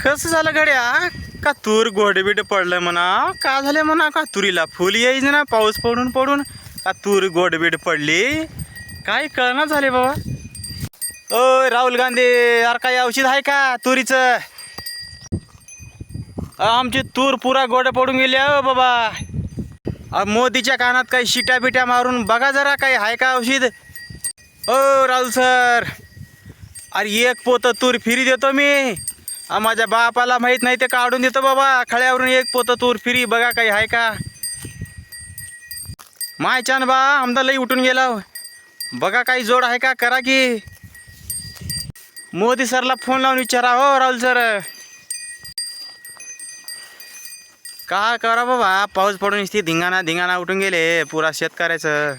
कसं झालं गड्या का तूर गोडबीड पडलं म्हणा का झालं म्हणा का तुरीला फुल यायच ना पाऊस पडून पडून का तूर गोडबीड पडली काय कळना झाले बाबा. ओ राहुल गांधी यार काही औषध आहे का तुरीचं. आमची तूर पुरा गोड पडून गेली हो बाबा. मोदीच्या कानात काही शिट्या बिट्या मारून बघा जरा काही आहे का औषध. ओ राहुल सर अरे एक पोतं तूर फिरी देतो मी. माझ्या बापाला माहीत नाही ते काढून देतो बाबा खळ्यावरून एक पोतं तूर फिरी बघा काही आहे का. मायच्यान बा आमदा लई उठून गेला बघा काही जोड आहे का करा की. मोदी सरला फोन लावून विचारा हो राहुल सर. का करा बाबा पाऊस पडून इथे धिंगाणा धिंगाणा उठून गेले पुरा शेतकऱ्याचं.